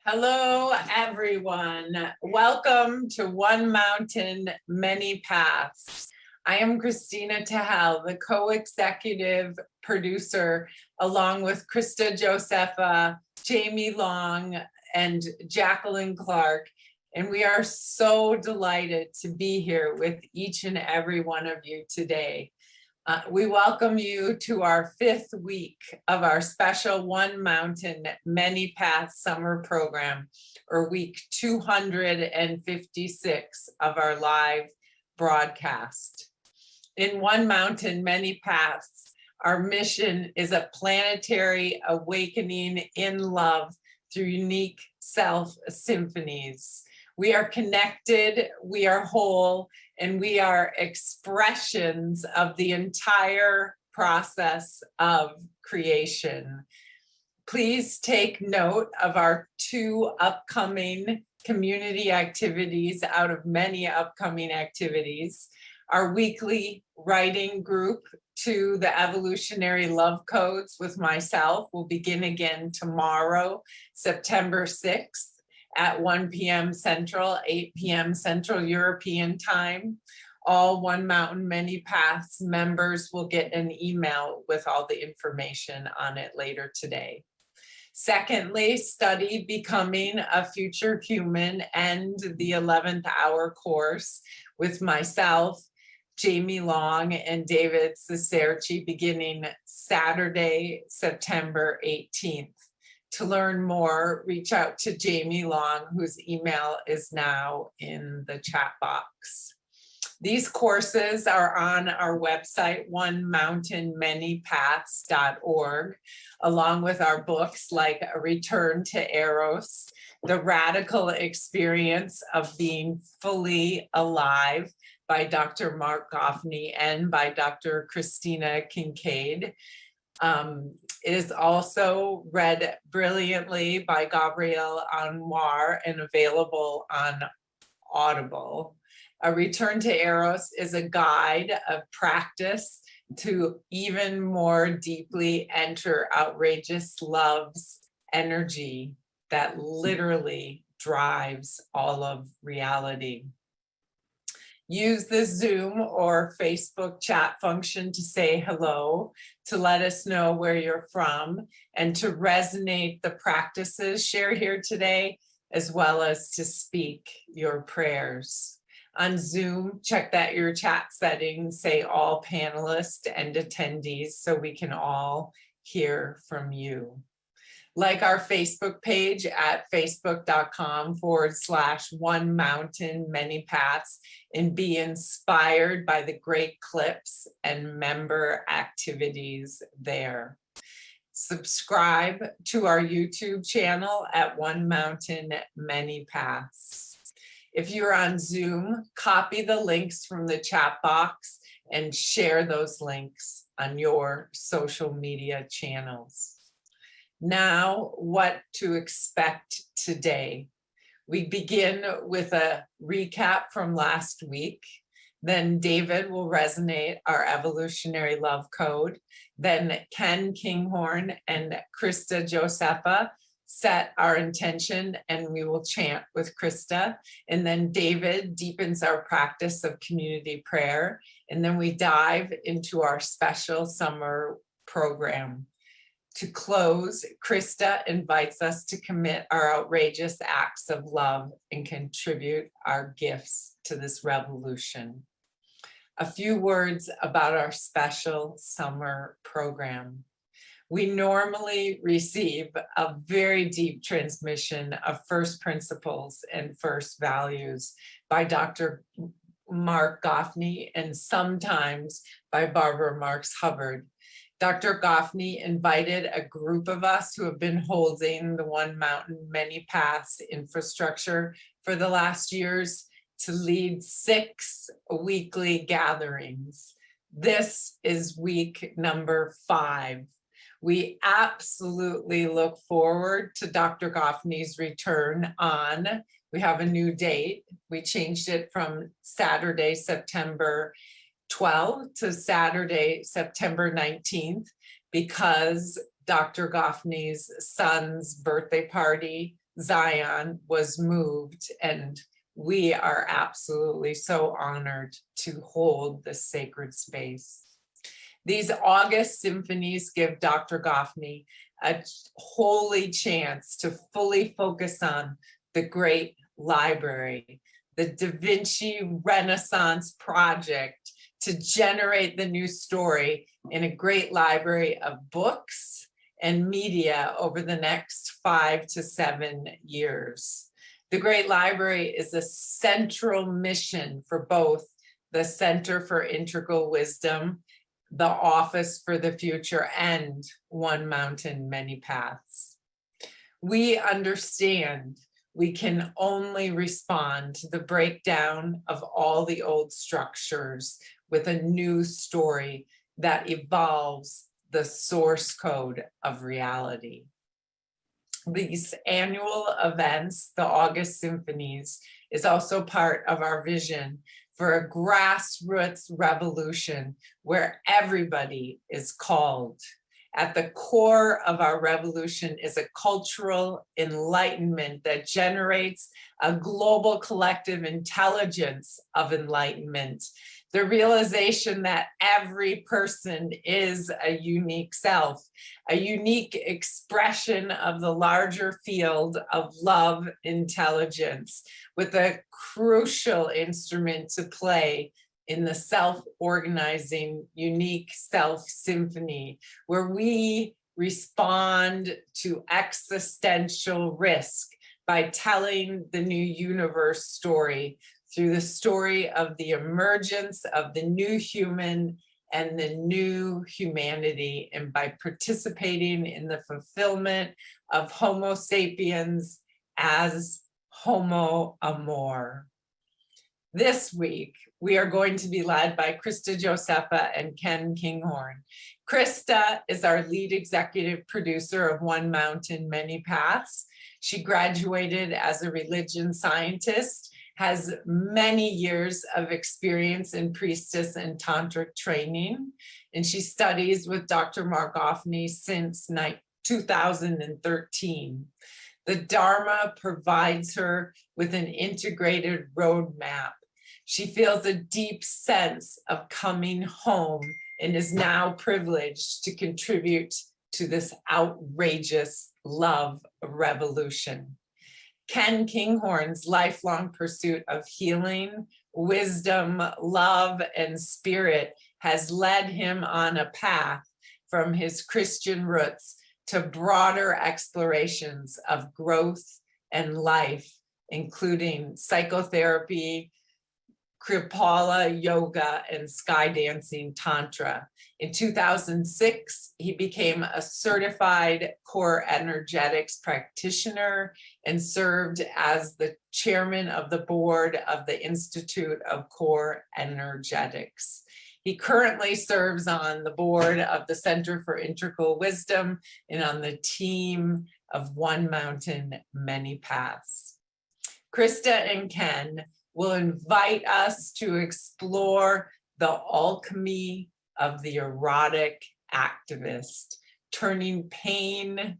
Hello, everyone. Welcome to One Mountain, Many Paths. I am Kristina, the co-executive producer, along with Krista Josepha, Jamie Long, and Jacqueline Clark. And we are so delighted to be here with each and every one of you today. We welcome you to our 5th week of our special One Mountain, Many Paths summer program, or week 256 of our live broadcast. In One Mountain, Many Paths, our mission is a planetary awakening in love through unique self-symphonies. We are connected, we are whole, and we are expressions of the entire process of creation. Please take note of our 2 upcoming community activities out of many upcoming activities. Our weekly writing group to the Evolutionary Love Codes with myself will begin again tomorrow, September 6th. At 1 p.m. Central, 8 p.m. Central European time. All One Mountain, Many Paths members will get an email with all the information on it later today. Secondly, study Becoming a Future Human and the 11th Hour course with myself, Jamie Long, and David Cicerci beginning Saturday, September 18th. To learn more, reach out to Jamie Long, whose email is now in the chat box. These courses are on our website, onemountainmanypaths.org, along with our books like A Return to Eros, The Radical Experience of Being Fully Alive by Dr. Marc Gafni and by Dr. Kristina Kincaid. It is also read brilliantly by Gabrielle Anwar and available on Audible. A Return to Eros is a guide of practice to even more deeply enter outrageous love's energy that literally drives all of reality. Use the Zoom or Facebook chat function to say hello, to let us know where you're from, and to resonate the practices shared here today, as well as to speak your prayers. On Zoom, check that your chat settings say all panelists and attendees so we can all hear from you. Like our Facebook page at facebook.com/One Mountain, Many Paths, and be inspired by the great clips and member activities there. Subscribe to our YouTube channel at One Mountain, Many Paths. If you're on Zoom, copy the links from the chat box and share those links on your social media channels. Now, what to expect today. We begin with a recap from last week. Then David will resonate our evolutionary love code. Then Ken Kinghorn and Krista Josepha set our intention and we will chant with Krista. And then David deepens our practice of community prayer. And then we dive into our special summer program. To close, Krista invites us to commit our outrageous acts of love and contribute our gifts to this revolution. A few words about our special summer program. We normally receive a very deep transmission of first principles and first values by Dr. Marc Gafni and sometimes by Barbara Marx Hubbard. Dr. Gafni invited a group of us who have been holding the One Mountain, Many Paths infrastructure for the last years to lead 6 weekly gatherings. This is week number 5. We absolutely look forward to Dr. Gafni's return on, we have a new date. We changed it from Saturday, September 12th to Saturday, September 19th, because Dr. Gafni's son's birthday party, Zion, was moved, and we are absolutely so honored to hold this sacred space. These August symphonies give Dr. Gafni a holy chance to fully focus on the great library, the Da Vinci Renaissance project, to generate the new story in a great library of books and media over the next 5 to 7 years. The Great Library is a central mission for both the Center for Integral Wisdom, the Office for the Future, and One Mountain, Many Paths. We understand we can only respond to the breakdown of all the old structures with a new story that evolves the source code of reality. These annual events, the August Symphonies, is also part of our vision for a grassroots revolution where everybody is called. At the core of our revolution is a cultural enlightenment that generates a global collective intelligence of enlightenment. The realization that every person is a unique self, a unique expression of the larger field of love intelligence, with a crucial instrument to play in the self-organizing, unique self-symphony, where we respond to existential risk by telling the new universe story through the story of the emergence of the new human and the new humanity, and by participating in the fulfillment of Homo sapiens as Homo Amor. This week, we are going to be led by Krista Josepha and Ken Kinghorn. Krista is our lead executive producer of One Mountain, Many Paths. She graduated as a religion scientist, has many years of experience in priestess and tantric training, and she studies with Dr. Marc Gafni since 2013. The Dharma provides her with an integrated roadmap. She feels a deep sense of coming home and is now privileged to contribute to this outrageous love revolution. Ken Kinghorn's lifelong pursuit of healing, wisdom, love, and spirit has led him on a path from his Christian roots to broader explorations of growth and life, including psychotherapy, Kripala yoga, and sky dancing tantra. In 2006, he became a certified core energetics practitioner and served as the chairman of the board of the Institute of Core Energetics. He currently serves on the board of the Center for Integral Wisdom and on the team of One Mountain, Many Paths. Krista and Ken will invite us to explore the alchemy of the erotic activist, turning pain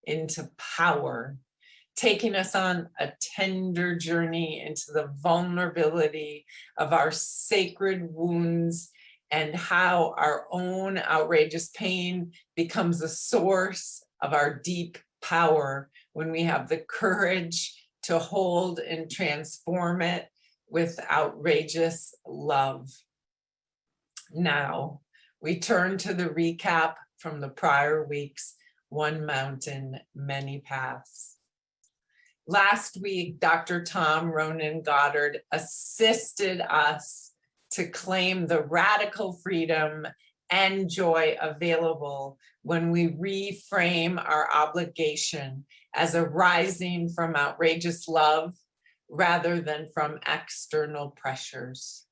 into power, taking us on a tender journey into the vulnerability of our sacred wounds and how our own outrageous pain becomes a source of our deep power when we have the courage to hold and transform it with outrageous love. Now, we turn to the recap from the prior week's One Mountain, Many Paths. Last week, Dr. Tom Ronan Goddard assisted us to claim the radical freedom and joy available when we reframe our obligation as arising from outrageous love rather than from external pressures.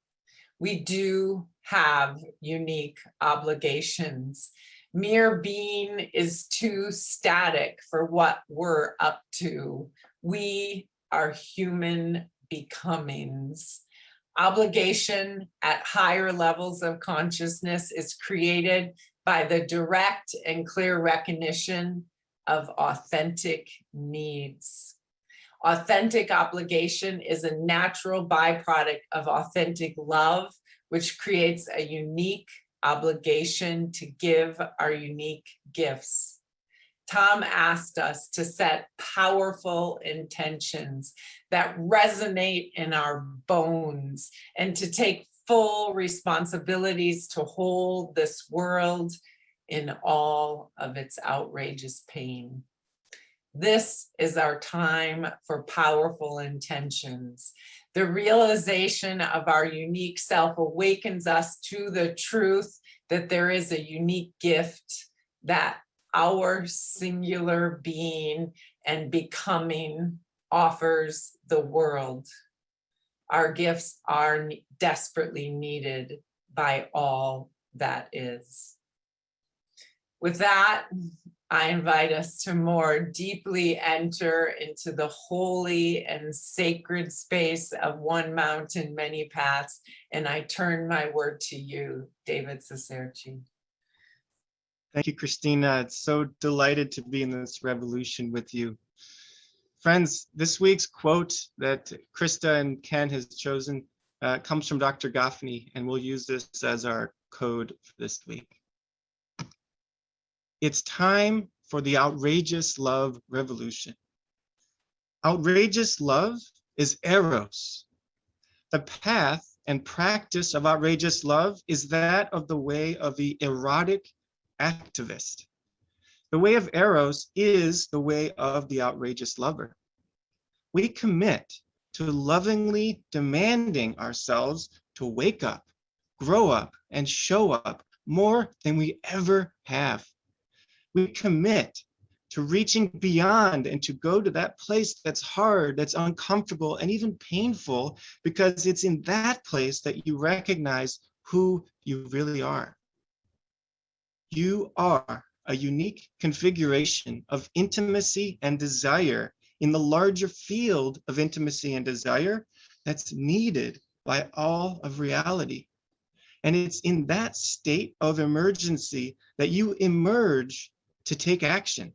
We do have unique obligations. Mere being is too static for what we're up to. We are human becomings. Obligation at higher levels of consciousness is created by the direct and clear recognition of authentic needs. Authentic obligation is a natural byproduct of authentic love, which creates a unique obligation to give our unique gifts. Tom asked us to set powerful intentions that resonate in our bones and to take full responsibilities to hold this world in all of its outrageous pain. This is our time for powerful intentions. The realization of our unique self awakens us to the truth that there is a unique gift that our singular being and becoming offers the world. Our gifts are desperately needed by all that is. With that, I invite us to more deeply enter into the holy and sacred space of One Mountain, Many Paths, and I turn my word to you, David Cicerci. Thank you, Kristina. It's so delighted to be in this revolution with you. Friends, this week's quote that Krista and Ken has chosen comes from Dr. Gafni, and we'll use this as our code for this week. It's time for the outrageous love revolution. Outrageous love is Eros. The path and practice of outrageous love is that of the way of the erotic activist. The way of Eros is the way of the outrageous lover. We commit to lovingly demanding ourselves to wake up, grow up, and show up more than we ever have. We commit to reaching beyond and to go to that place that's hard, that's uncomfortable, and even painful, because it's in that place that you recognize who you really are. You are a unique configuration of intimacy and desire in the larger field of intimacy and desire that's needed by all of reality. And it's in that state of emergency that you emerge to take action,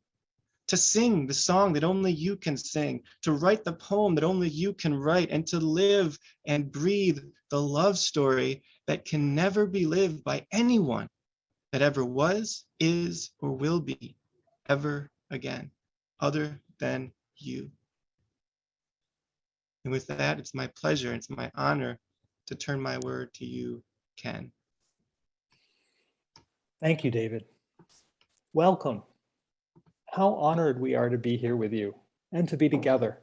to sing the song that only you can sing, to write the poem that only you can write, and to live and breathe the love story that can never be lived by anyone that ever was, is, or will be ever again, other than you. And with that, it's my pleasure, it's my honor to turn my word to you, Ken. Thank you, David. Welcome. How honored we are to be here with you and to be together.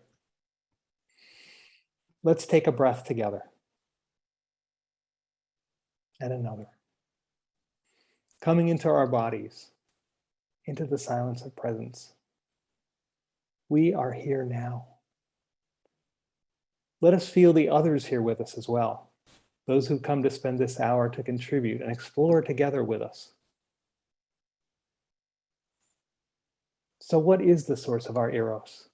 Let's take a breath together. And another. Coming into our bodies, into the silence of presence. We are here now. Let us feel the others here with us as well. Those who come to spend this hour to contribute and explore together with us. So what is the source of our Eros?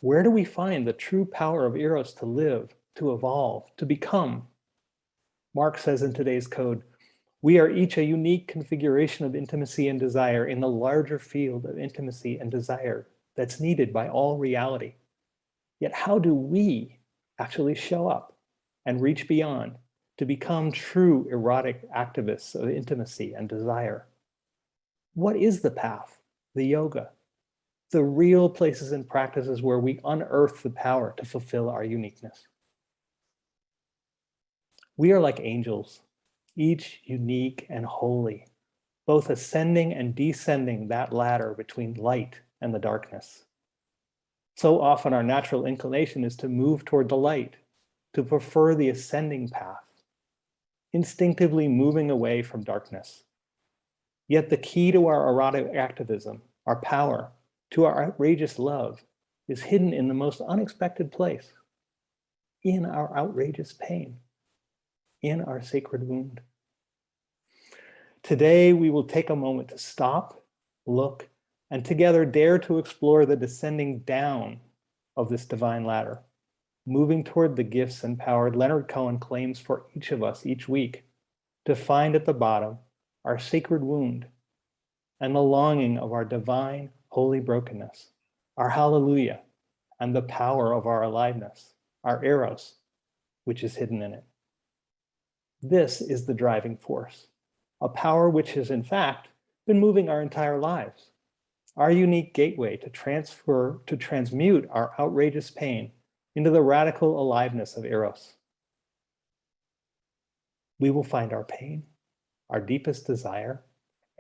Where do we find the true power of Eros to live, to evolve, to become? Marc says in today's code, we are each a unique configuration of intimacy and desire in the larger field of intimacy and desire that's needed by all reality. Yet how do we actually show up and reach beyond to become true erotic activists of intimacy and desire? What is the path, the yoga, the real places and practices where we unearth the power to fulfill our uniqueness? We are like angels, each unique and holy, both ascending and descending that ladder between light and the darkness. So often our natural inclination is to move toward the light, to prefer the ascending path, instinctively moving away from darkness. Yet the key to our erotic activism, our power, to our outrageous love, is hidden in the most unexpected place, in our outrageous pain, in our sacred wound. Today, we will take a moment to stop, look, and together dare to explore the descending down of this divine ladder, moving toward the gifts and power Leonard Cohen claims for each of us each week, to find at the bottom our sacred wound and the longing of our divine, holy brokenness, our hallelujah, and the power of our aliveness, our Eros, which is hidden in it. This is the driving force, a power which has in fact been moving our entire lives, our unique gateway to transmute our outrageous pain into the radical aliveness of Eros. We will find our pain, our deepest desire,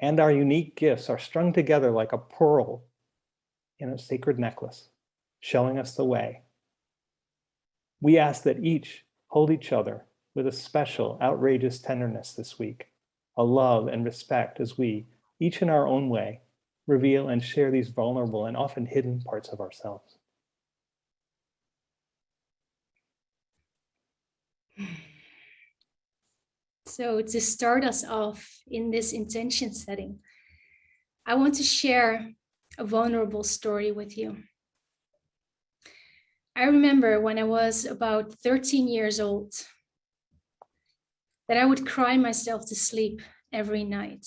and our unique gifts are strung together like a pearl in a sacred necklace, showing us the way. We ask that each hold each other with a special, outrageous tenderness this week, a love and respect as we, each in our own way, reveal and share these vulnerable and often hidden parts of ourselves. So to start us off in this intention setting, I want to share a vulnerable story with you. I remember when I was about 13 years old, that I would cry myself to sleep every night.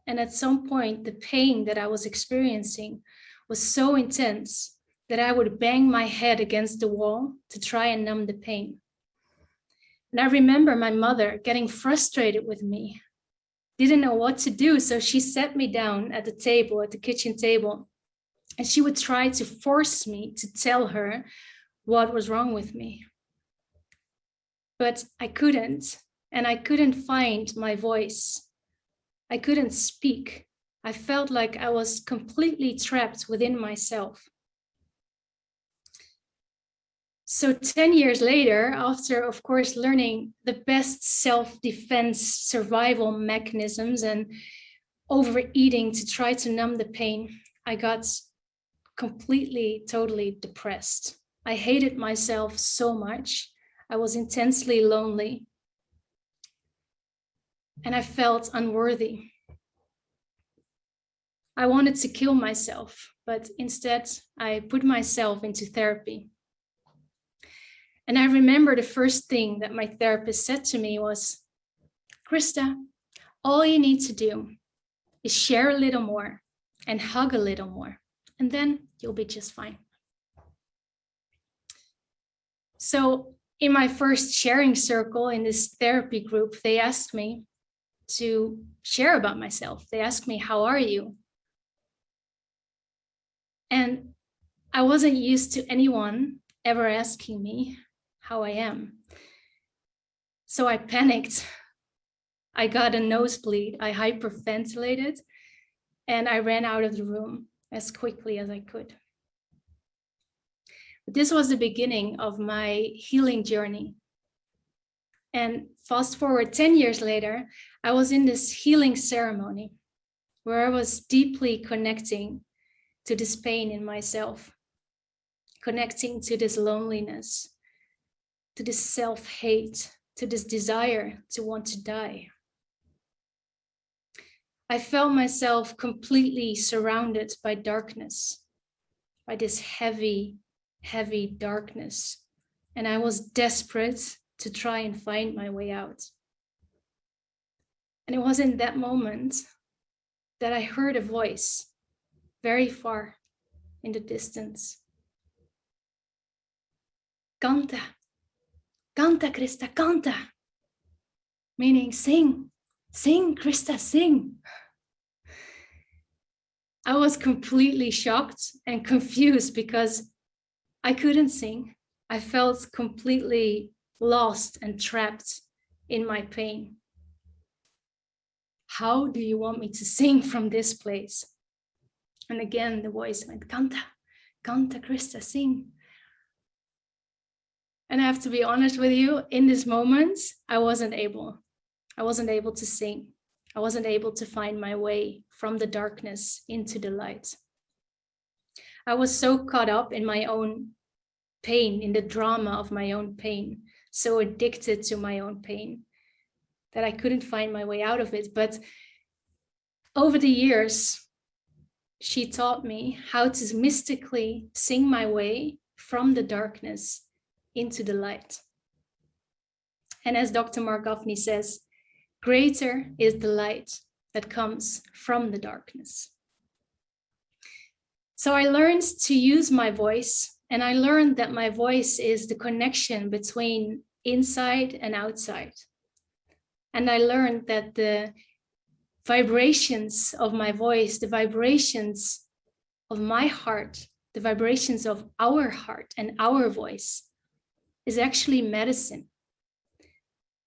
And at some point, the pain that I was experiencing was so intense that I would bang my head against the wall to try and numb the pain. And I remember my mother getting frustrated with me, didn't know what to do. So she sat me down at the kitchen table, and she would try to force me to tell her what was wrong with me. But I couldn't, and I couldn't find my voice. I couldn't speak. I felt like I was completely trapped within myself. So 10 years later, after, of course, learning the best self-defense survival mechanisms and overeating to try to numb the pain, I got completely, totally depressed. I hated myself so much. I was intensely lonely. And I felt unworthy. I wanted to kill myself, but instead I put myself into therapy. And I remember the first thing that my therapist said to me was, Krista, all you need to do is share a little more and hug a little more, and then you'll be just fine. So in my first sharing circle in this therapy group, they asked me to share about myself. They asked me, how are you? And I wasn't used to anyone ever asking me how I am. So I panicked. I got a nosebleed. I hyperventilated, and I ran out of the room as quickly as I could. But this was the beginning of my healing journey. And fast forward 10 years later, I was in this healing ceremony where I was deeply connecting to this pain in myself, connecting to this loneliness, to this self-hate, to this desire to want to die. I felt myself completely surrounded by darkness, by this heavy, heavy darkness. And I was desperate to try and find my way out. And it was in that moment that I heard a voice very far in the distance. Canta, canta, Krista, canta. meaning sing, sing, Krista, sing. I was completely shocked and confused because I couldn't sing. I felt completely lost and trapped in my pain. How do you want me to sing from this place? And again, the voice went, canta, canta, Krista, sing. And I have to be honest with you, in this moment, I wasn't able to sing. I wasn't able to find my way from the darkness into the light. I was so caught up in my own pain, in the drama of my own pain, so addicted to my own pain that I couldn't find my way out of it. But over the years, she taught me how to mystically sing my way from the darkness into the light. And as Dr. Marc Gafni says, greater is the light that comes from the darkness. So I learned to use my voice, and I learned that my voice is the connection between inside and outside. And I learned that the vibrations of my voice, the vibrations of my heart, the vibrations of our heart and our voice is actually medicine.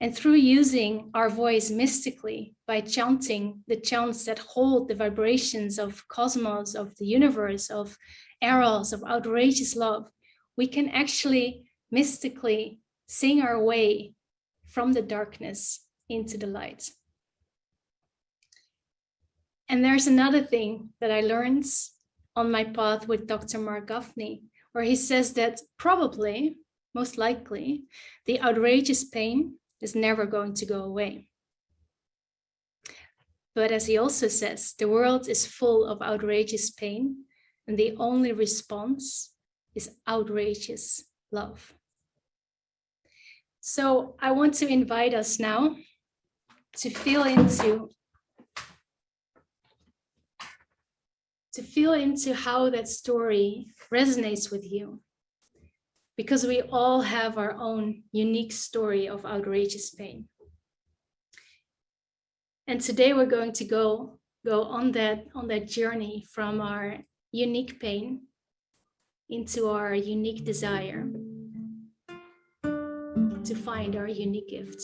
And through using our voice mystically by chanting the chants that hold the vibrations of cosmos, of the universe, of Eros, of outrageous love, we can actually mystically sing our way from the darkness into the light. And there's another thing that I learned on my path with Dr. Marc Gafni, where he says that probably, most likely, the outrageous pain is never going to go away. But as he also says, the world is full of outrageous pain, and the only response is outrageous love. So I want to invite us now to feel into how that story resonates with you. Because we all have our own unique story of outrageous pain. And today we're going to go on that journey from our unique pain into our unique desire to find our unique gift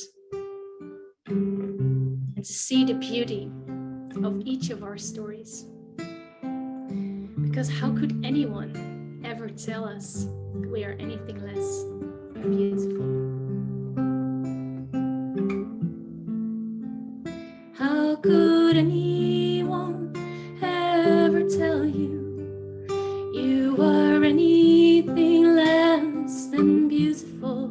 and to see the beauty of each of our stories. Because how could anyone ever tell us we are anything less than beautiful? How could anyone ever tell you you are anything less than beautiful?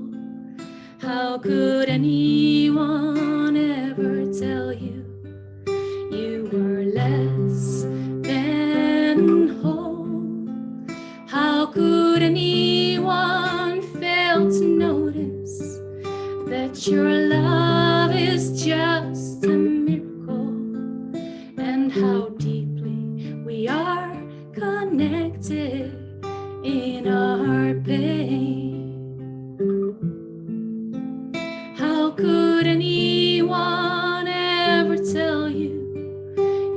How could anyone ever tell you you are less than whole? How could anyone fail to notice that your love is just a miracle, and how deeply we are connected in our pain? How could anyone ever tell you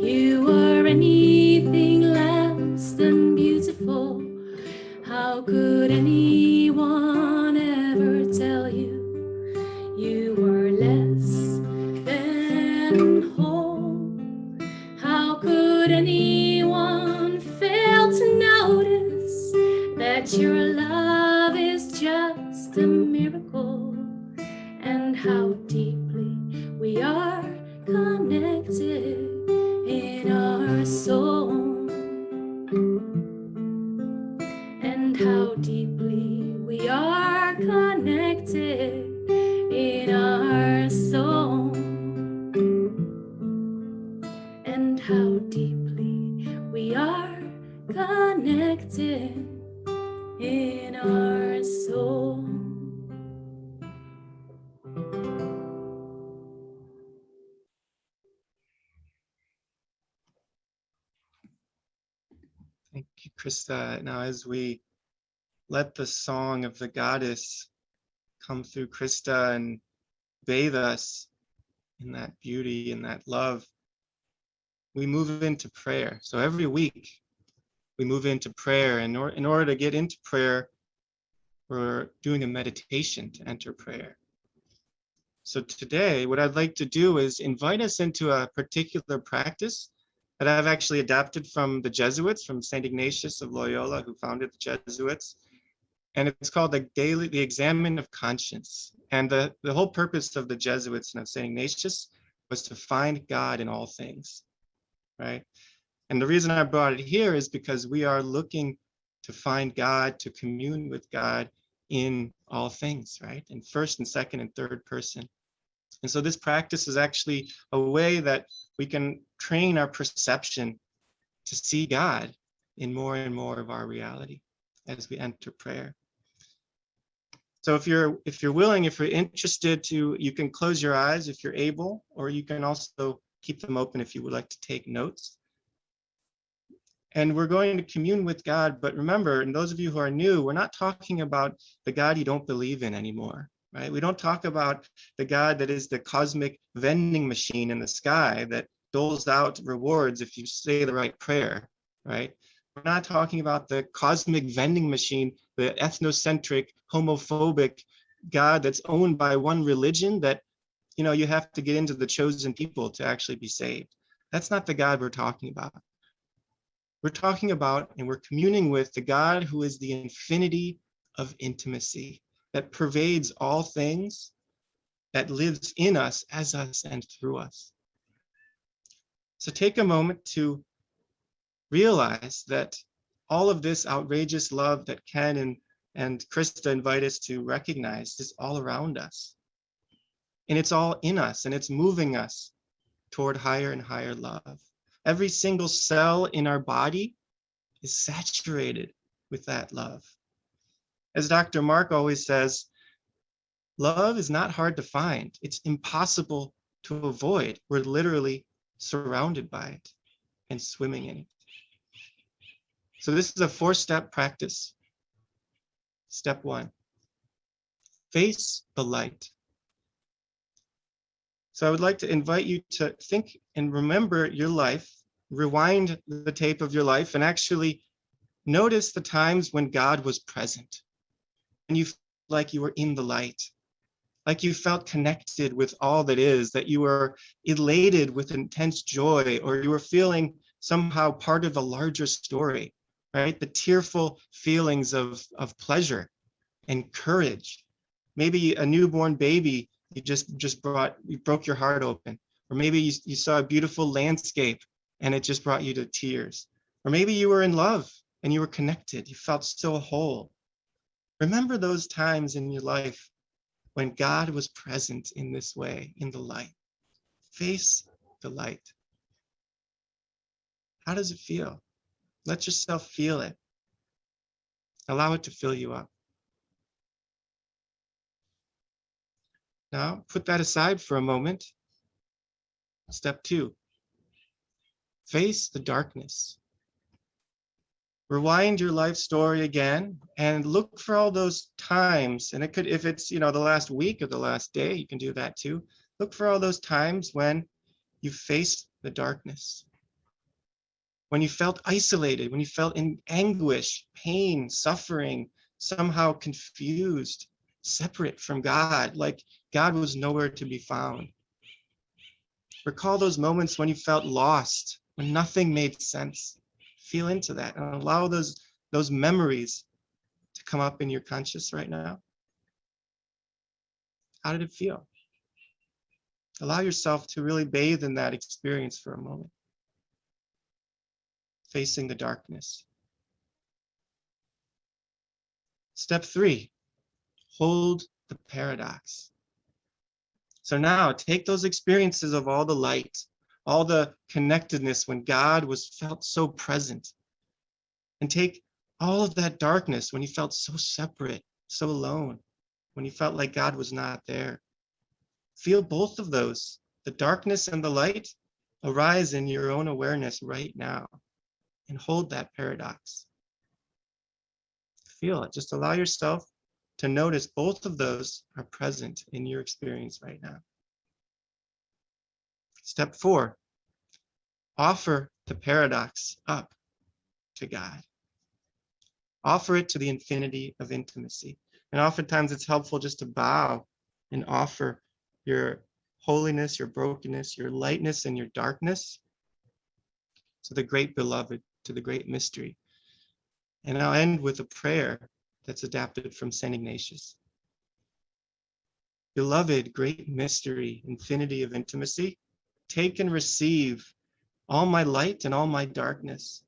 you are anything less than beautiful? How could anyone ever tell you you are less than whole? How could anyone fail to notice that your love is just a miracle, and how deeply we are connected in our soul, and how deeply we are connected in our soul, and how deeply we are connected in our soul. Thank you, Krista. Now, as we let the song of the goddess come through Krista and bathe us, in that beauty, in that love, we move into prayer. So every week we move into prayer. And in order to get into prayer, we're doing a meditation to enter prayer. So today, what I'd like to do is invite us into a particular practice that I've actually adapted from the Jesuits, from St. Ignatius of Loyola, who founded the Jesuits. And it's called the Examen of Conscience. And the whole purpose of the Jesuits and of St. Ignatius was to find God in all things, right? And the reason I brought it here is because we are looking to find God, to commune with God in all things, right? In first and second and third person. And so this practice is actually a way that we can train our perception to see God in more and more of our reality as we enter prayer. So if you're willing, if you're interested to, you can close your eyes if you're able, or you can also keep them open if you would like to take notes. And we're going to commune with God, but remember, and those of you who are new, we're not talking about the God you don't believe in anymore, right? We don't talk about the God that is the cosmic vending machine in the sky that doles out rewards if you say the right prayer, right? We're not talking about the cosmic vending machine, the ethnocentric, homophobic God that's owned by one religion that, you know, you have to get into the chosen people to actually be saved. That's not the God we're talking about. We're talking about and we're communing with the God who is the infinity of intimacy that pervades all things, that lives in us, as us, and through us. So take a moment to realize that all of this outrageous love that Ken and Krista invite us to recognize is all around us. And it's all in us, and it's moving us toward higher and higher love. Every single cell in our body is saturated with that love. As Dr. Marc always says, love is not hard to find. It's impossible to avoid. We're literally surrounded by it and swimming in it. So this is a 4-step practice. Step 1, face the light. So I would like to invite you to think and remember your life, rewind the tape of your life, and actually notice the times when God was present and you felt like you were in the light, like you felt connected with all that is, that you were elated with intense joy, or you were feeling somehow part of a larger story, right? The tearful feelings of pleasure and courage. Maybe a newborn baby, you broke your heart open. Or maybe you saw a beautiful landscape and it just brought you to tears. Or maybe you were in love and you were connected. You felt so whole. Remember those times in your life when God was present in this way, in the light. Face the light. How does it feel? Let yourself feel it. Allow it to fill you up. Now, put that aside for a moment. Step 2, face the darkness. Rewind your life story again and look for all those times. And it could, if it's, the last week or the last day, you can do that too. Look for all those times when you faced the darkness, when you felt isolated, when you felt in anguish, pain, suffering, somehow confused, separate from God, like God was nowhere to be found. Recall those moments when you felt lost, when nothing made sense. Feel into that and allow those memories to come up in your conscious right now. How did it feel? Allow yourself to really bathe in that experience for a moment. Facing the darkness. Step 3, hold the paradox. So now take those experiences of all the light, all the connectedness when God was felt so present, and take all of that darkness when you felt so separate, so alone, when you felt like God was not there. Feel both of those, the darkness and the light, arise in your own awareness right now, and hold that paradox. Feel it. Just allow yourself to notice both of those are present in your experience right now. Step 4, offer the paradox up to God. Offer it to the infinity of intimacy. And oftentimes it's helpful just to bow and offer your holiness, your brokenness, your lightness, and your darkness to the great beloved, to the great mystery. And I'll end with a prayer that's adapted from St. Ignatius. Beloved, great mystery, infinity of intimacy, take and receive all my light and all my darkness.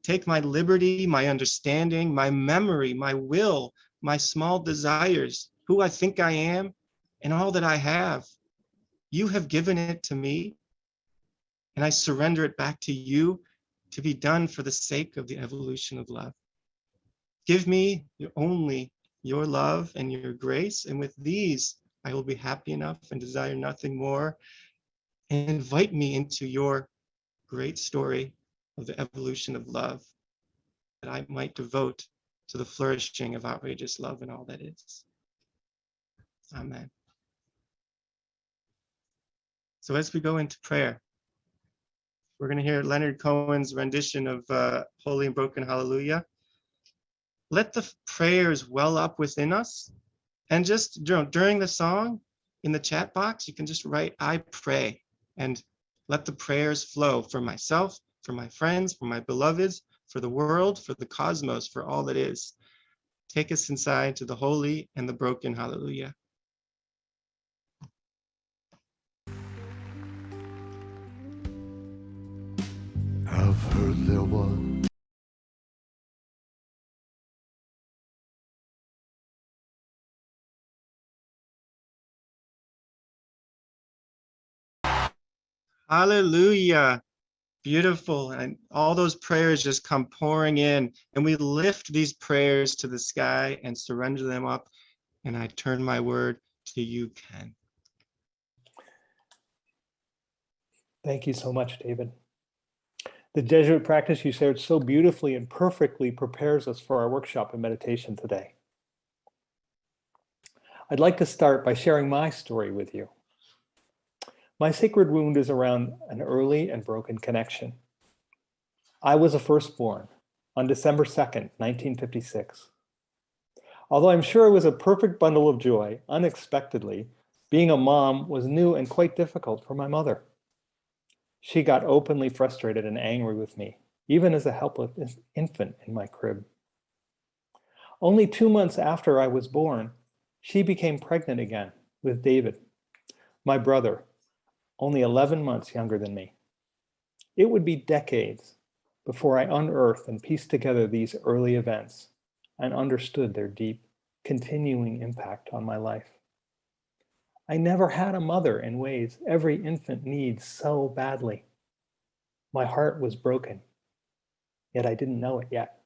Take my liberty, my understanding, my memory, my will, my small desires, who I think I am, and all that I have. You have given it to me, and I surrender it back to you to be done for the sake of the evolution of love. Give me only your love and your grace, and with these, I will be happy enough and desire nothing more. And invite me into your great story of the evolution of love, that I might devote to the flourishing of outrageous love and all that is. Amen. So as we go into prayer, we're going to hear Leonard Cohen's rendition of Holy and Broken Hallelujah. Let the prayers well up within us. And just during the song, in the chat box, you can just write, I pray, and let the prayers flow for myself, for my friends, for my beloveds, for the world, for the cosmos, for all that is. Take us inside to the holy and the broken hallelujah. I've heard there was Hallelujah. Beautiful. And all those prayers just come pouring in. And we lift these prayers to the sky and surrender them up. And I turn my word to you, Ken. Thank you so much, David. The Jesuit practice you shared so beautifully and perfectly prepares us for our workshop and meditation today. I'd like to start by sharing my story with you. My sacred wound is around an early and broken connection. I was a firstborn on December 2nd, 1956. Although I'm sure it was a perfect bundle of joy, unexpectedly, being a mom was new and quite difficult for my mother. She got openly frustrated and angry with me, even as a helpless infant in my crib. Only 2 months after I was born, she became pregnant again with David, my brother, only 11 months younger than me. It would be decades before I unearthed and pieced together these early events and understood their deep, continuing impact on my life. I never had a mother in ways every infant needs so badly. My heart was broken, yet I didn't know it yet.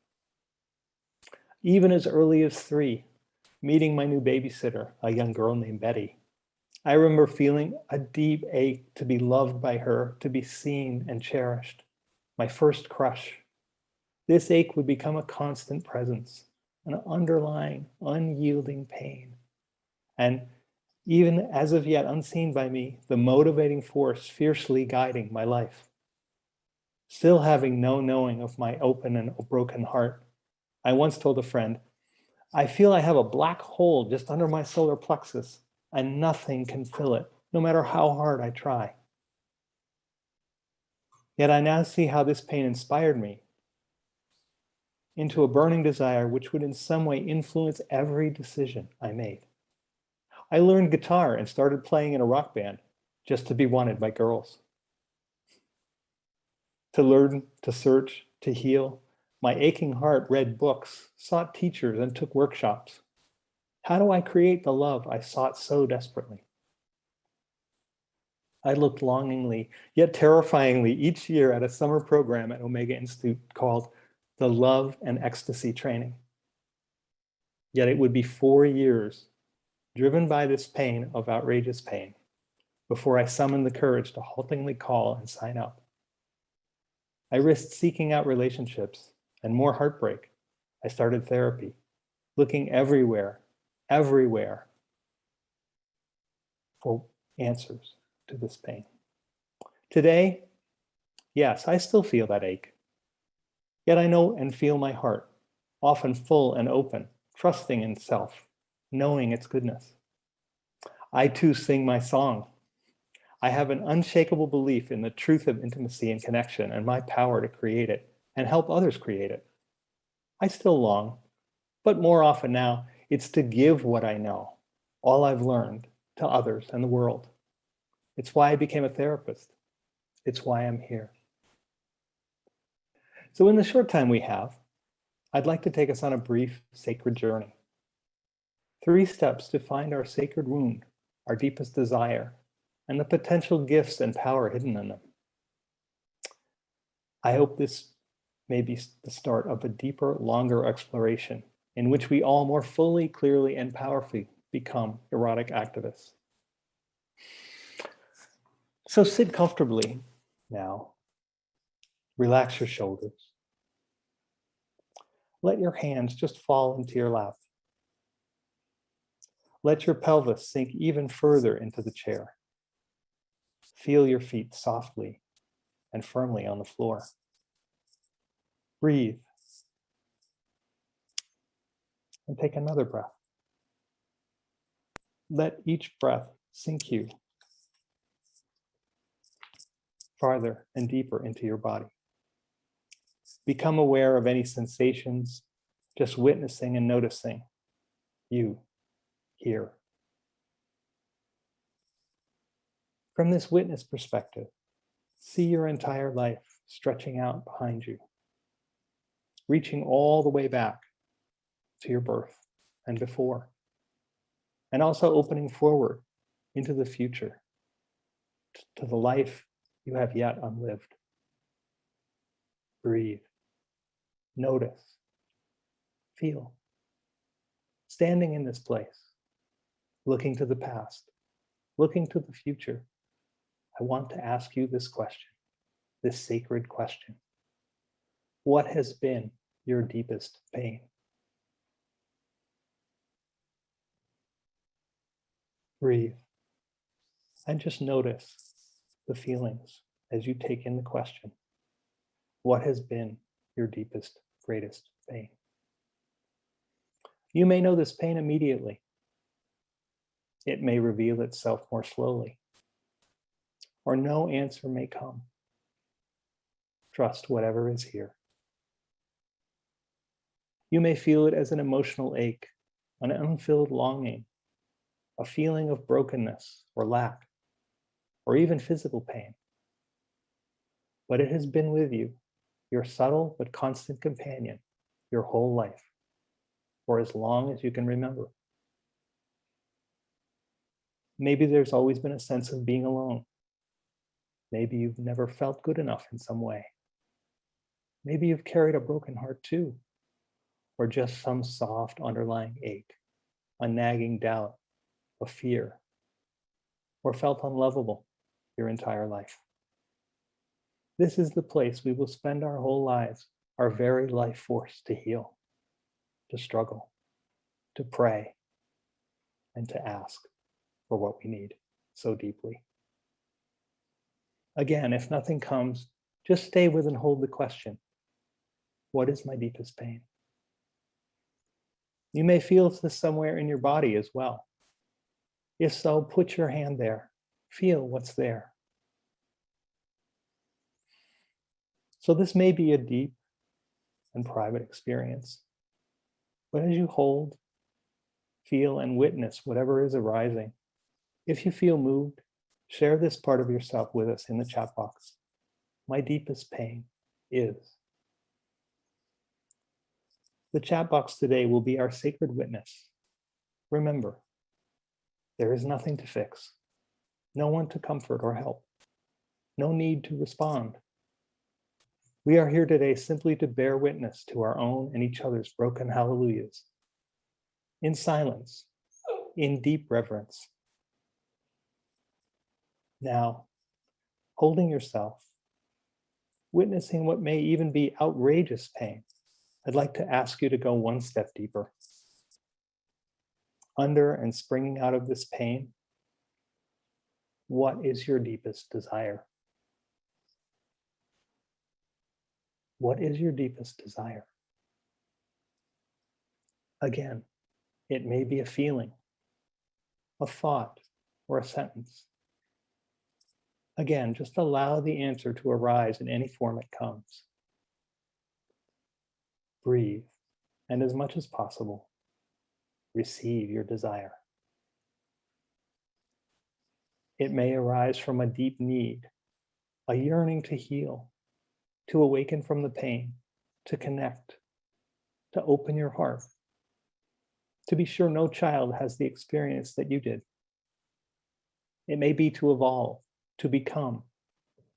Even as early as 3, meeting my new babysitter, a young girl named Betty, I remember feeling a deep ache to be loved by her, to be seen and cherished. My first crush. This ache would become a constant presence, an underlying, unyielding pain. And even as of yet unseen by me, the motivating force fiercely guiding my life. Still having no knowing of my open and broken heart, I once told a friend, I feel I have a black hole just under my solar plexus, and nothing can fill it, no matter how hard I try. Yet I now see how this pain inspired me into a burning desire which would in some way influence every decision I made. I learned guitar and started playing in a rock band just to be wanted by girls. To learn, to search, to heal, my aching heart read books, sought teachers, and took workshops. How do I create the love I sought so desperately? I looked longingly, yet terrifyingly, each year at a summer program at Omega Institute called the Love and Ecstasy Training. Yet it would be 4 years, driven by this pain of outrageous pain, before I summoned the courage to haltingly call and sign up. I risked seeking out relationships and more heartbreak. I started therapy, looking everywhere for answers to this pain. Today, yes, I still feel that ache. Yet I know and feel my heart, often full and open, trusting in self, knowing its goodness. I too sing my song. I have an unshakable belief in the truth of intimacy and connection and my power to create it and help others create it. I still long, but more often now, it's to give what I know, all I've learned, to others and the world. It's why I became a therapist. It's why I'm here. So in the short time we have, I'd like to take us on a brief sacred journey. 3 steps to find our sacred wound, our deepest desire, and the potential gifts and power hidden in them. I hope this may be the start of a deeper, longer exploration in which we all more fully, clearly, and powerfully become erotic activists. So sit comfortably now. Relax your shoulders. Let your hands just fall into your lap. Let your pelvis sink even further into the chair. Feel your feet softly and firmly on the floor. Breathe. And take another breath. Let each breath sink you farther and deeper into your body. Become aware of any sensations, just witnessing and noticing you here. From this witness perspective, see your entire life stretching out behind you, reaching all the way back to your birth and before, and also opening forward into the future, to the life you have yet unlived. Breathe, notice, feel. Standing in this place, looking to the past, looking to the future, I want to ask you this question, this sacred question. What has been your deepest pain? Breathe and just notice the feelings as you take in the question. What has been your deepest, greatest pain? You may know this pain immediately. It may reveal itself more slowly, or no answer may come. Trust whatever is here. You may feel it as an emotional ache, an unfilled longing, a feeling of brokenness or lack, or even physical pain. But it has been with you, your subtle but constant companion, your whole life, for as long as you can remember. Maybe there's always been a sense of being alone. Maybe you've never felt good enough in some way. Maybe you've carried a broken heart too, or just some soft underlying ache, a nagging doubt, a fear, or felt unlovable your entire life. This is the place we will spend our whole lives, our very life force to heal, to struggle, to pray, and to ask for what we need so deeply. Again, if nothing comes, just stay with and hold the question. What is my deepest pain? You may feel this somewhere in your body as well. If so, put your hand there. Feel what's there. So this may be a deep and private experience, but as you hold, feel, and witness whatever is arising, if you feel moved, share this part of yourself with us in the chat box. My deepest pain is. The chat box today will be our sacred witness. Remember, there is nothing to fix, no one to comfort or help, no need to respond. We are here today simply to bear witness to our own and each other's broken hallelujahs. In silence, in deep reverence. Now, holding yourself, witnessing what may even be outrageous pain, I'd like to ask you to go one step deeper. Under and springing out of this pain, what is your deepest desire? What is your deepest desire? Again, it may be a feeling, a thought, or a sentence. Again, just allow the answer to arise in any form it comes. Breathe, and as much as possible, receive your desire. It may arise from a deep need, a yearning to heal, to awaken from the pain, to connect, to open your heart. To be sure, no child has the experience that you did. It may be to evolve, to become,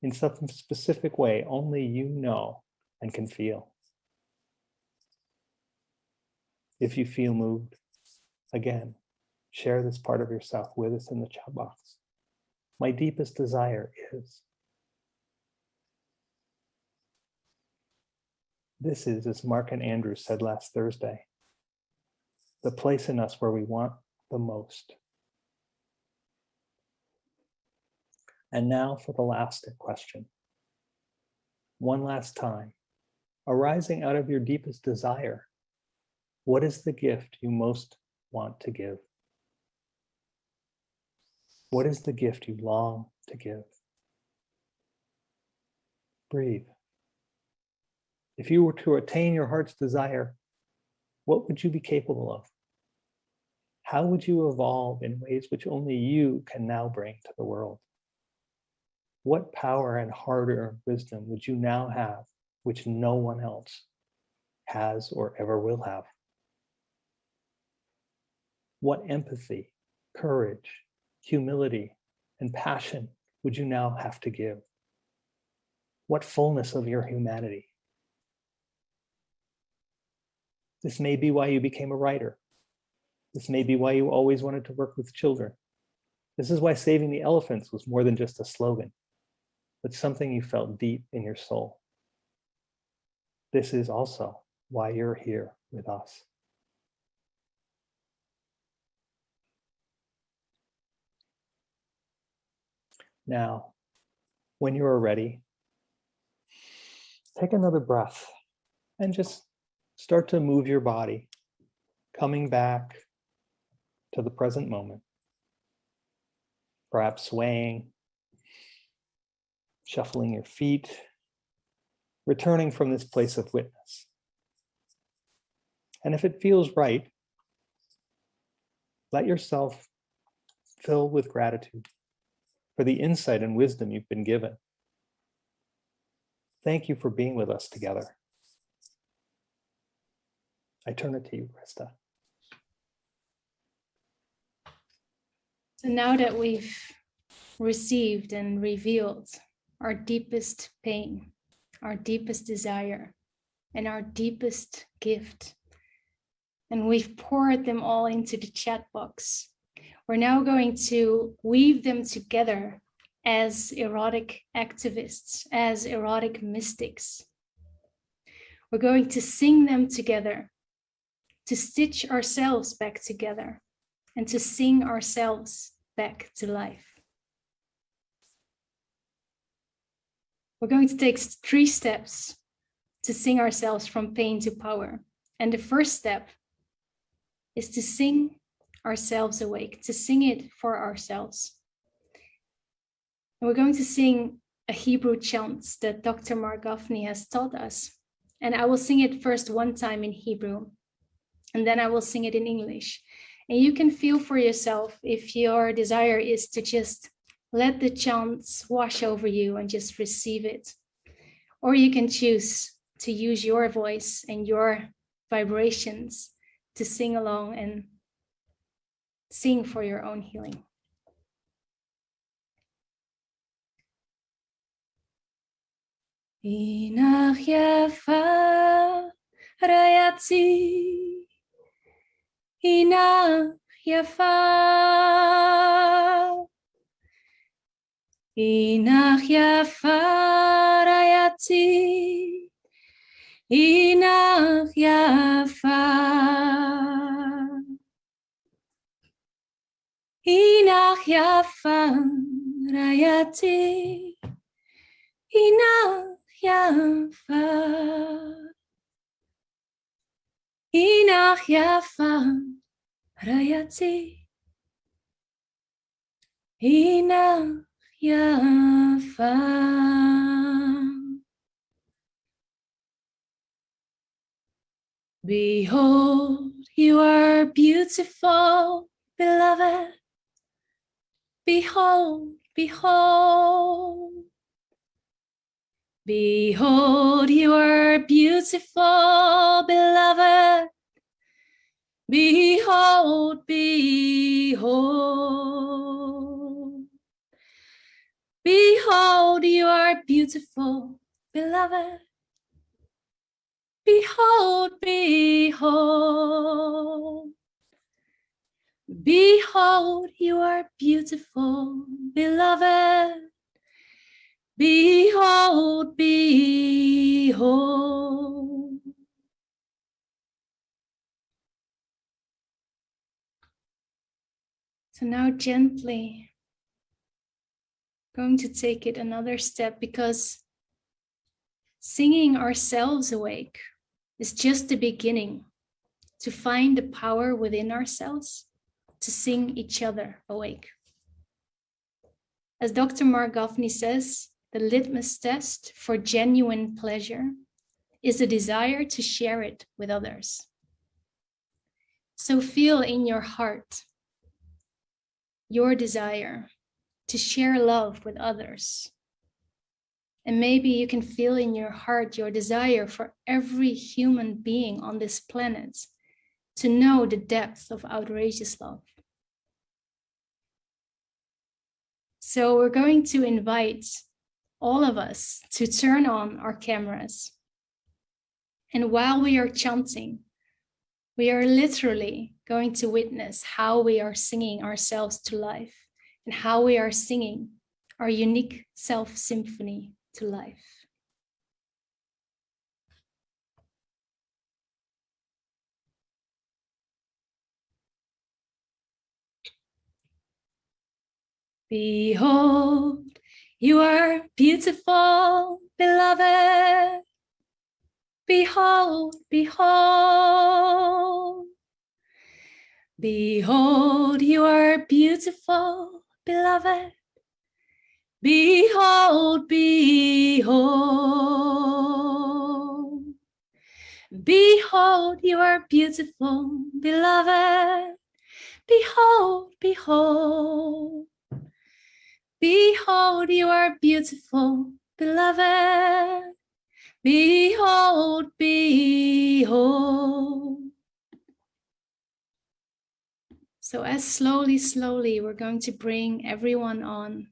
in some specific way only you know and can feel. If you feel moved, again, share this part of yourself with us in the chat box. My deepest desire is. This is, as Mark and Andrew said last Thursday, the place in us where we want the most. And now for the last question. One last time, arising out of your deepest desire, what is the gift you most want to give? What is the gift you long to give? Breathe. If you were to attain your heart's desire, what would you be capable of? How would you evolve in ways which only you can now bring to the world? What power and hard-earned wisdom would you now have, which no one else has or ever will have? What empathy, courage, humility, and passion would you now have to give? What fullness of your humanity? This may be why you became a writer. This may be why you always wanted to work with children. This is why saving the elephants was more than just a slogan, but something you felt deep in your soul. This is also why you're here with us. Now, when you are ready, take another breath and just start to move your body, coming back to the present moment. Perhaps swaying, shuffling your feet, returning from this place of witness. And if it feels right, let yourself fill with gratitude for the insight and wisdom you've been given. Thank you for being with us together. I turn it to you, Krista. So now that we've received and revealed our deepest pain, our deepest desire, and our deepest gift, and we've poured them all into the chat box, we're now going to weave them together as erotic activists, as erotic mystics. We're going to sing them together, to stitch ourselves back together, and to sing ourselves back to life. We're going to take 3 steps to sing ourselves from pain to power. And the first step is to sing ourselves awake, to sing it for ourselves. And we're going to sing a Hebrew chant that Dr. Marc Gafni has taught us. And I will sing it first one time in Hebrew, and then I will sing it in English. And you can feel for yourself if your desire is to just let the chants wash over you and just receive it. Or you can choose to use your voice and your vibrations to sing along and sing for your own healing. Inach yafa rayatzi, inach yafa, inach yafa rayatzi, inach yafa. Inach yafa rayati, inach yafa. Inach yafa rayati. Inach yafa. Behold, you are beautiful, beloved. Behold, behold. Behold, you are beautiful, beloved. Behold, behold. Behold, you are beautiful, beloved. Behold, behold. Behold, you are beautiful, beloved. Behold, behold. So now gently going to take it another step, because singing ourselves awake is just the beginning to find the power within ourselves to sing each other awake. As Dr. Marc Gafni says, the litmus test for genuine pleasure is the desire to share it with others. So feel in your heart your desire to share love with others. And maybe you can feel in your heart your desire for every human being on this planet to know the depth of outrageous love. So we're going to invite all of us to turn on our cameras. And while we are chanting, we are literally going to witness how we are singing ourselves to life and how we are singing our unique self-symphony to life. Behold, you are beautiful, beloved. Behold, behold. Behold, you are beautiful, beloved. Behold, behold. Behold, you are beautiful, beloved. Behold, behold. Behold, you are beautiful, beloved. Behold, behold. So as slowly, slowly, we're going to bring everyone on.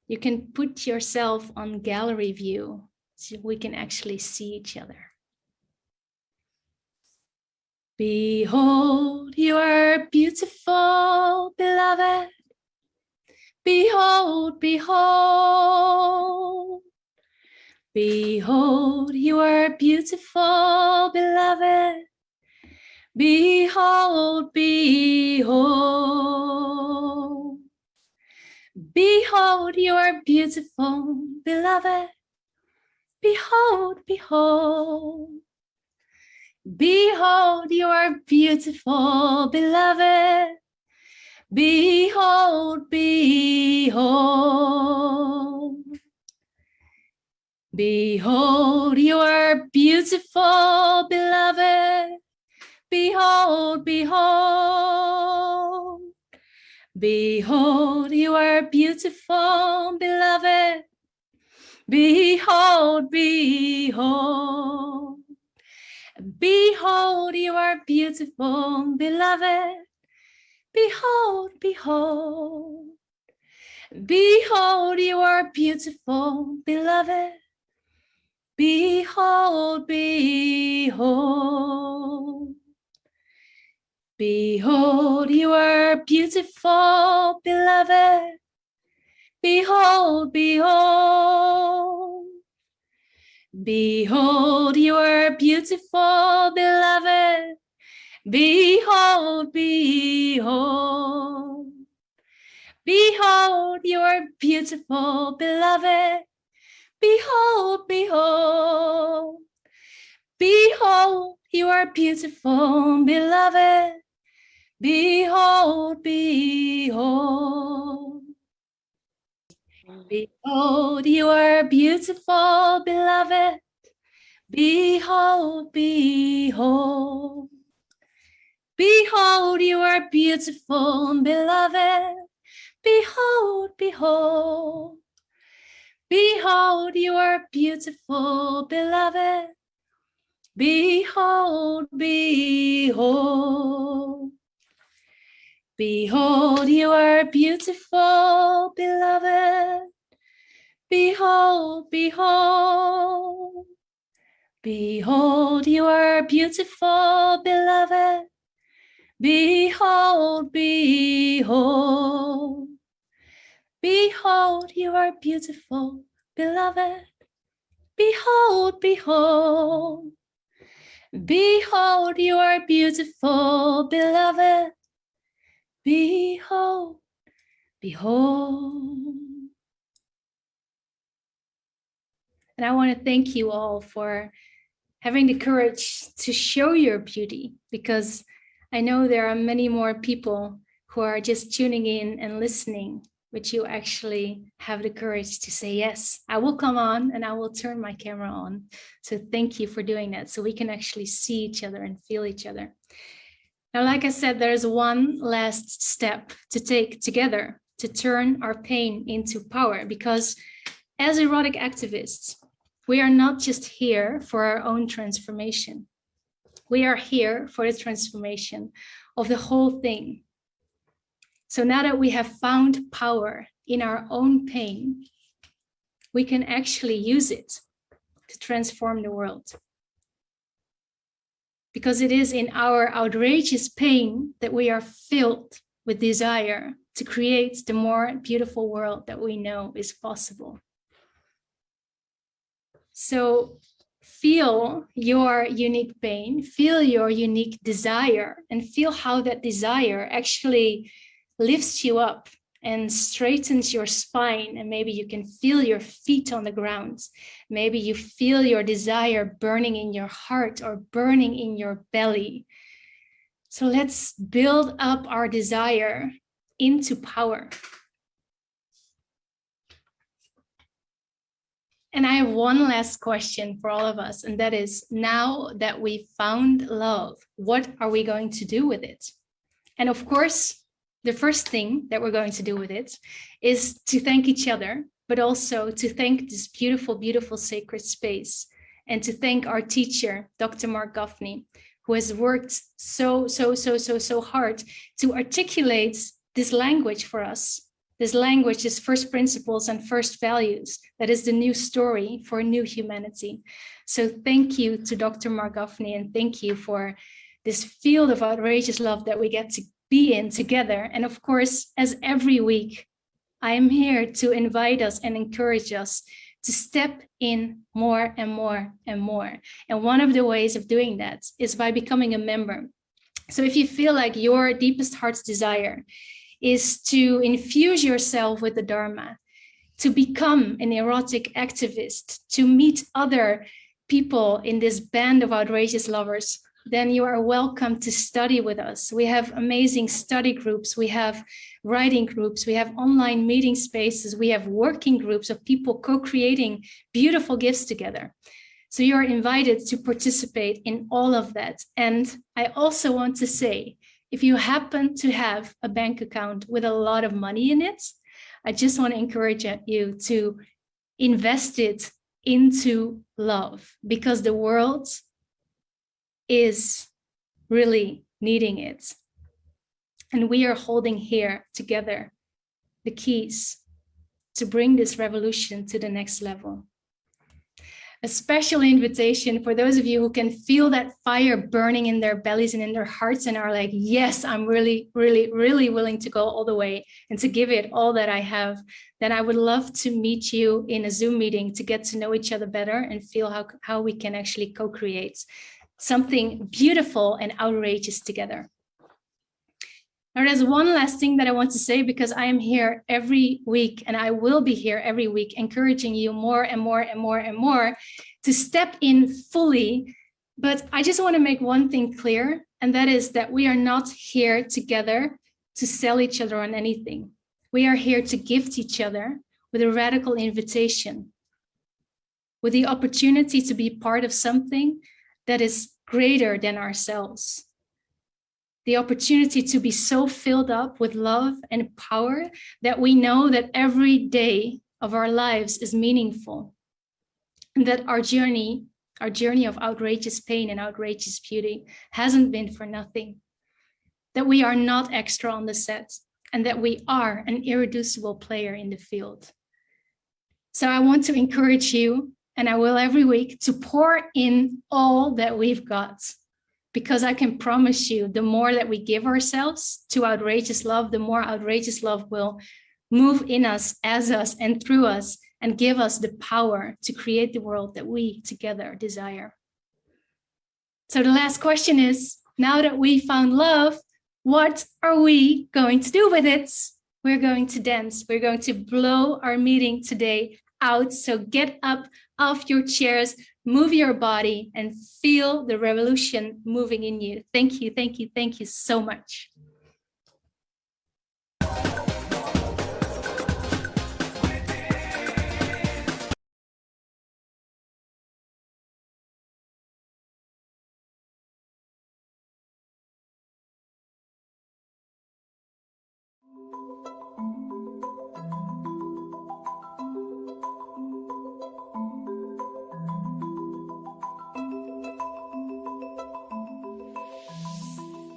You can put yourself on gallery view so we can actually see each other. Behold, you are beautiful, beloved. Behold, behold. Behold, you are beautiful, beloved. Behold, behold. Behold, you are beautiful, beloved. Behold, behold. Behold, you are beautiful, beloved. Behold, behold. Behold, you are beautiful, beloved. Behold, behold. Behold, you are beautiful, beloved. Behold, behold. Behold, you are beautiful, beloved. Behold, behold. Behold, you are beautiful, beloved. Behold, behold. Behold, you are beautiful, beloved. Behold, behold. Behold, you are beautiful, beloved. Behold, behold. Behold, you are beautiful, beloved. Behold, behold, behold, you are beautiful, beloved. Behold, behold. Behold, you are beautiful, beloved. Behold, behold. Behold, you are beautiful, beloved. Behold, behold. Behold, you are beautiful, beloved. Behold, behold. Behold, you are beautiful, beloved. Behold, behold. Behold, you are beautiful, beloved. Behold, behold. Behold, you are beautiful, beloved. Behold, behold. Behold, you are beautiful, beloved. Behold, behold. And I want to thank you all for having the courage to show your beauty, because I know there are many more people who are just tuning in and listening, but you actually have the courage to say, yes, I will come on and I will turn my camera on. So thank you for doing that, so we can actually see each other and feel each other. Now, like I said, there's one last step to take together to turn our pain into power, because as erotic activists, we are not just here for our own transformation. We are here for the transformation of the whole thing. So now that we have found power in our own pain, we can actually use it to transform the world. Because it is in our outrageous pain that we are filled with desire to create the more beautiful world that we know is possible. So feel your unique pain, feel your unique desire, and feel how that desire actually lifts you up and straightens your spine. And maybe you can feel your feet on the ground. Maybe you feel your desire burning in your heart or burning in your belly. So let's build up our desire into power. And I have one last question for all of us, and that is, now that we found love, what are we going to do with it? And of course, the first thing that we're going to do with it is to thank each other, but also to thank this beautiful, beautiful sacred space, and to thank our teacher, Dr. Marc Gafni, who has worked so hard to articulate this language for us. This language is first principles and first values. That is the new story for new humanity. So thank you to Dr. Marc Gafni, and thank you for this field of outrageous love that we get to be in together. And of course, as every week, I am here to invite us and encourage us to step in more and more and more. And one of the ways of doing that is by becoming a member. So if you feel like your deepest heart's desire is to infuse yourself with the Dharma, to become an erotic activist, to meet other people in this band of outrageous lovers, then you are welcome to study with us. We have amazing study groups, we have writing groups, we have online meeting spaces, we have working groups of people co-creating beautiful gifts together. So you are invited to participate in all of that. And I also want to say, if you happen to have a bank account with a lot of money in it, I just want to encourage you to invest it into love, because the world is really needing it. And we are holding here together the keys to bring this revolution to the next level. A special invitation for those of you who can feel that fire burning in their bellies and in their hearts and are like, yes, I'm really, really, really willing to go all the way and to give it all that I have. Then I would love to meet you in a Zoom meeting to get to know each other better and feel how we can actually co-create something beautiful and outrageous together. Now, there's one last thing that I want to say, because I am here every week and I will be here every week, encouraging you more and more and more and more to step in fully. But I just want to make one thing clear, and that is that we are not here together to sell each other on anything. We are here to gift each other with a radical invitation, with the opportunity to be part of something that is greater than ourselves. The opportunity to be so filled up with love and power that we know that every day of our lives is meaningful, and that our journey of outrageous pain and outrageous beauty hasn't been for nothing, that we are not extra on the set, and that we are an irreducible player in the field. So I want to encourage you, and I will every week, to pour in all that we've got. Because I can promise you, the more that we give ourselves to outrageous love, the more outrageous love will move in us, as us, and through us, and give us the power to create the world that we together desire. So the last question is, now that we found love, what are we going to do with it? We're going to dance. We're going to blow our meeting today out. So get up off your chairs, move your body, and feel the revolution moving in you. Thank you, thank you, thank you so much.